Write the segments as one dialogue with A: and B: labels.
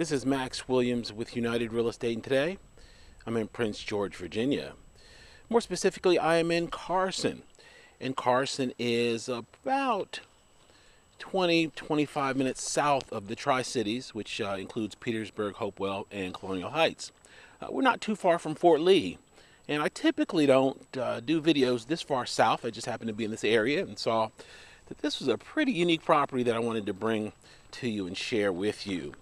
A: This is Max Williams with United Real Estate, and today I'm in Prince George, Virginia. More specifically, I am in Carson. And Carson is about 25 minutes south of the Tri-Cities, which includes Petersburg, Hopewell, and Colonial Heights. We're not too far from Fort Lee. And I typically don't do videos this far south. I just happened to be in this area and saw that this was a pretty unique property that I wanted to bring to you and share with you.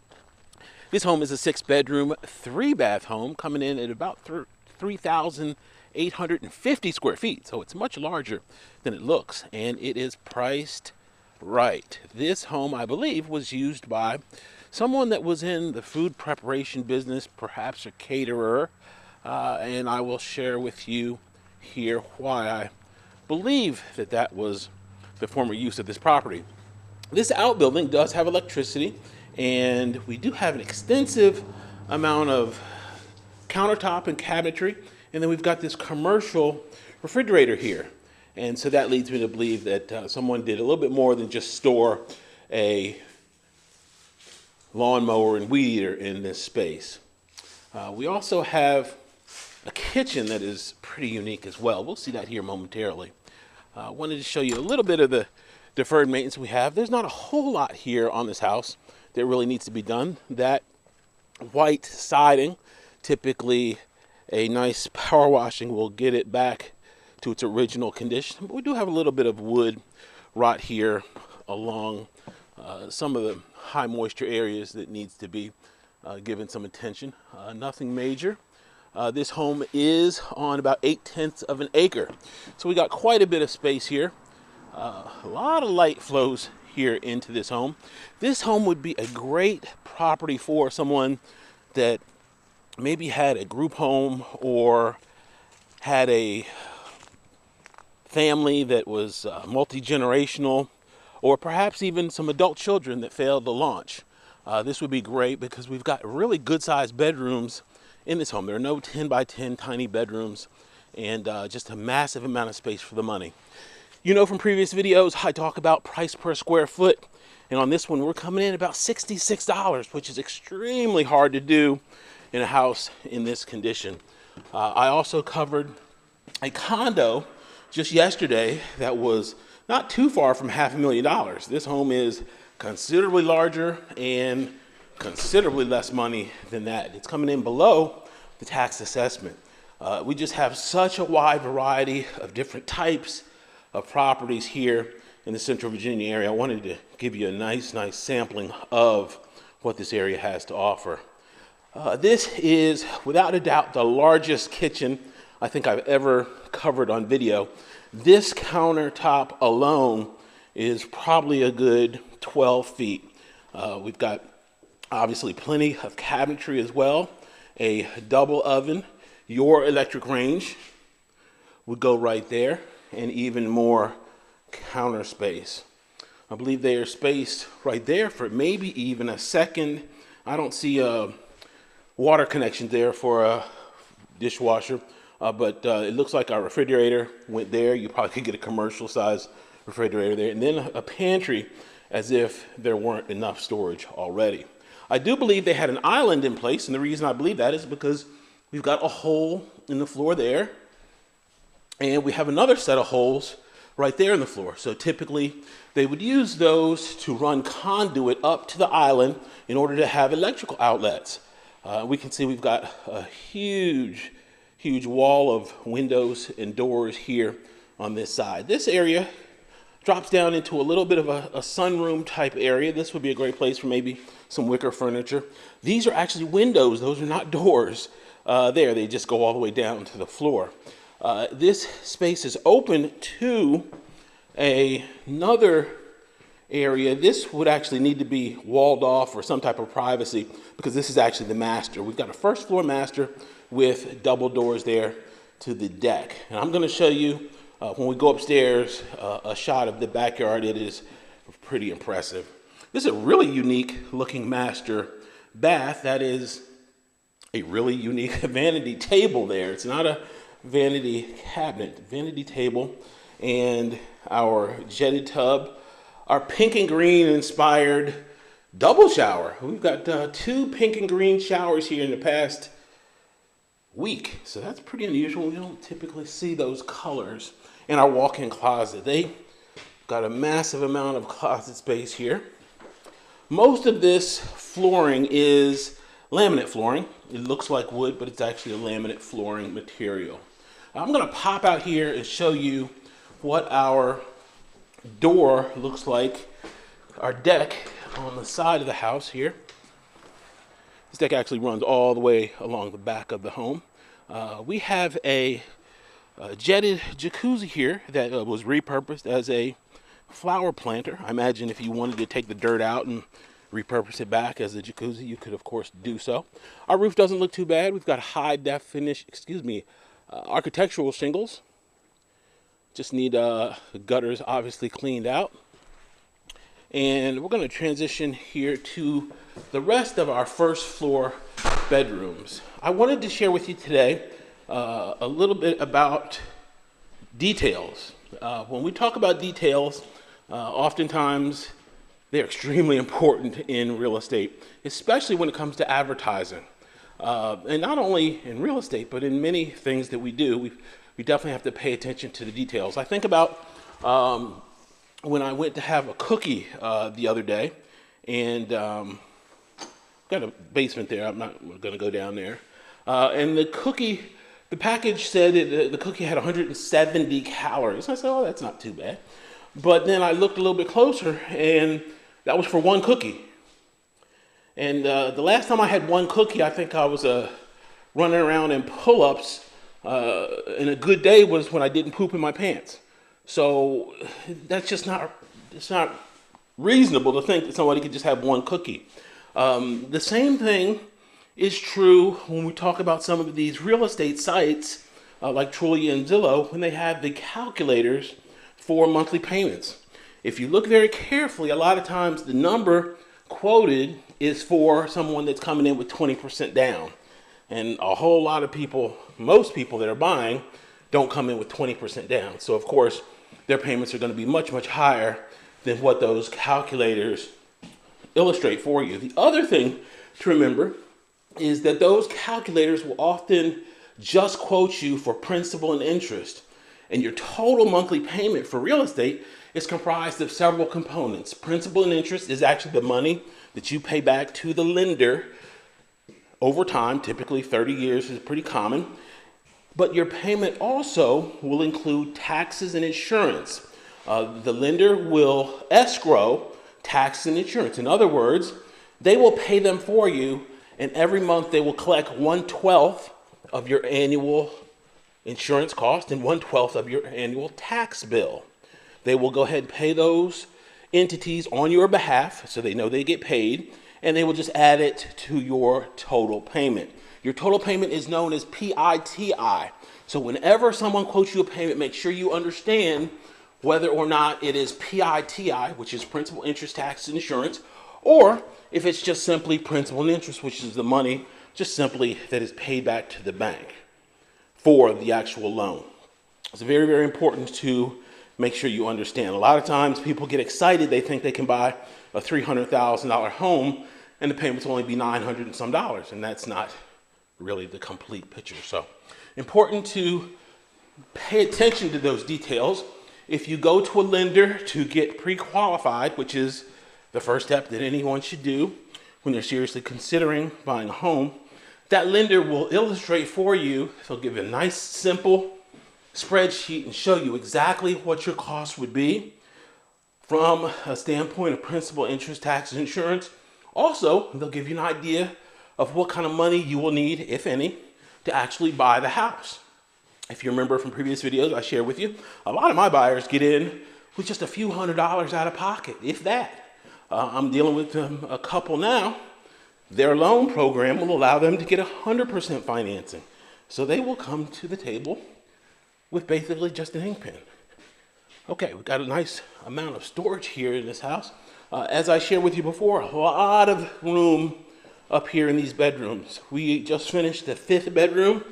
A: This home is a 6-bedroom, 3-bath home coming in at about 3,850 square feet. So it's much larger than it looks, and it is priced right. This home, I believe, was used by someone that was in the food preparation business, perhaps a caterer, and I will share with you here why I believe that that was the former use of this property. This outbuilding does have electricity, and we do have an extensive amount of countertop and cabinetry, and then we've got this commercial refrigerator here. And so that leads me to believe that someone did a little bit more than just store a lawnmower and weed eater in this space. We also have a kitchen that is pretty unique as well. We'll see that here momentarily. I wanted to show you a little bit of the deferred maintenance we have. There's not a whole lot here on this house that really needs to be done. That white siding, typically a nice power washing will get it back to its original condition. But we do have a little bit of wood rot here along some of the high moisture areas that needs to be given some attention. Nothing major. This home is on about 8/10 of an acre. So we got quite a bit of space here. A lot of light flows here into this home. This home would be a great property for someone that maybe had a group home or had a family that was multi-generational, or perhaps even some adult children that failed to launch. This would be great because we've got really good sized bedrooms in this home. There are no 10 by 10 tiny bedrooms, and just a massive amount of space for the money. You know from previous videos, I talk about price per square foot. And on this one, we're coming in about $66, which is extremely hard to do in a house in this condition. I also covered a condo just yesterday that was not too far from $500,000. This home is considerably larger and considerably less money than that. It's coming in below the tax assessment. We just have such a wide variety of different types of properties here in the Central Virginia area. I wanted to give you a nice sampling of what this area has to offer. This is without a doubt the largest kitchen I think I've ever covered on video. This countertop alone is probably a good 12 feet. We've got obviously plenty of cabinetry as well, a double oven. Your electric range would go right there, and even more counter space. I believe they are spaced right there for maybe even a second. I don't see a water connection there for a dishwasher, but it looks like our refrigerator went there. You probably could get a commercial size refrigerator there, and then a pantry as if there weren't enough storage already. I do believe they had an island in place, and the reason I believe that is because we've got a hole in the floor there, and we have another set of holes right there in the floor. So typically they would use those to run conduit up to the island in order to have electrical outlets. We can see we've got a huge wall of windows and doors here on this side. This area drops down into a little bit of a sunroom type area. This would be a great place for maybe some wicker furniture. These are actually windows. Those are not doors there. They just go all the way down to the floor. This space is open to another area. This would actually need to be walled off for some type of privacy because this is actually the master. We've got a first floor master with double doors there to the deck. And I'm going to show you when we go upstairs a shot of the backyard. It is pretty impressive. This is a really unique looking master bath. That is a really unique vanity table there. It's not a vanity cabinet, vanity table, and our jetted tub. Our pink and green inspired Double shower. We've got 2 pink and green showers here in the past week. So that's pretty unusual. We don't typically see those colors in our walk-in closet. They got a massive amount of closet space here. Most of this flooring is laminate flooring. It looks like wood, but it's actually a laminate flooring material. I'm going to pop out here and show you what our door looks like, our deck on the side of the house here. This deck actually runs all the way along the back of the home. We have a jetted jacuzzi here that was repurposed as a flower planter. I imagine if you wanted to take the dirt out and repurpose it back as a jacuzzi, you could of course do so. Our roof doesn't look too bad. We've got high definition, architectural shingles. Just need the gutters obviously cleaned out. And we're going to transition here to the rest of our first floor bedrooms. I wanted to share with you today a little bit about details. When we talk about details, oftentimes they're extremely important in real estate, especially when it comes to advertising. And not only in real estate, but in many things that we do, we definitely have to pay attention to the details. I think about when I went to have a cookie the other day, and got a basement there. I'm not going to go down there. And the package said the cookie had 170 calories. I said, oh, that's not too bad. But then I looked a little bit closer, and that was for one cookie. And the last time I had one cookie, I think I was running around in pull-ups, and a good day was when I didn't poop in my pants. So that's just it's not reasonable to think that somebody could just have one cookie. The same thing is true when we talk about some of these real estate sites like Trulia and Zillow, when they have the calculators for monthly payments. If you look very carefully, a lot of times the number quoted is for someone that's coming in with 20% down. And a whole lot of people, most people that are buying, don't come in with 20% down. So of course, their payments are going to be much, much higher than what those calculators illustrate for you. The other thing to remember is that those calculators will often just quote you for principal and interest. And your total monthly payment for real estate is comprised of several components. Principal and interest is actually the money that you pay back to the lender over time. Typically 30 years is pretty common. But your payment also will include taxes and insurance. The lender will escrow tax and insurance. In other words, they will pay them for you, and every month they will collect 1/12 of your annual insurance cost and 1/12 of your annual tax bill. They will go ahead and pay those entities on your behalf so they know they get paid, and they will just add it to your total payment. Your total payment is known as PITI. So whenever someone quotes you a payment, make sure you understand whether or not it is PITI, which is principal, interest, tax, and insurance, or if it's just simply principal and interest, which is the money just simply that is paid back to the bank for the actual loan. It's very, very important to make sure you understand. A lot of times people get excited. They think they can buy a $300,000 home and the payments will only be $900 and some dollars. And that's not really the complete picture. So important to pay attention to those details. If you go to a lender to get pre-qualified, which is the first step that anyone should do when they're seriously considering buying a home, that lender will illustrate for you. They'll give you a nice, simple spreadsheet and show you exactly what your cost would be from a standpoint of principal, interest, taxes, insurance. Also, they'll give you an idea of what kind of money you will need, if any, to actually buy the house. If you remember from previous videos I shared with you, a lot of my buyers get in with just a few $100s out of pocket, if that. I'm dealing with a couple now. Their loan program will allow them to get 100% financing. So they will come to the table with basically just an ink pen. Okay, we've got a nice amount of storage here in this house. As I shared with you before, a lot of room up here in these bedrooms. We just finished the 5th bedroom,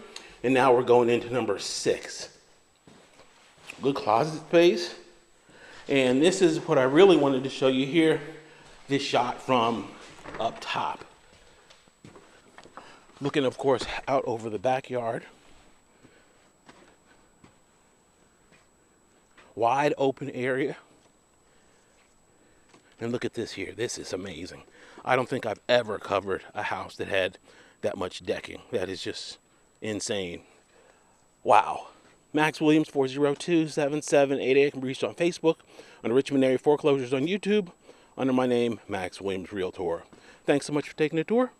A: and now we're going into number 6. Good closet space. And this is what I really wanted to show you here. this shot from up top. Looking, of course, out over the backyard. Wide open area. And look at this here. This is amazing. I don't think I've ever covered a house that had that much decking. That is just insane. Wow. Max Williams, 402-7788. Can be reached on Facebook, under Richmond Area Foreclosures on YouTube, under my name, Max Williams Realtor. Thanks so much for taking the tour.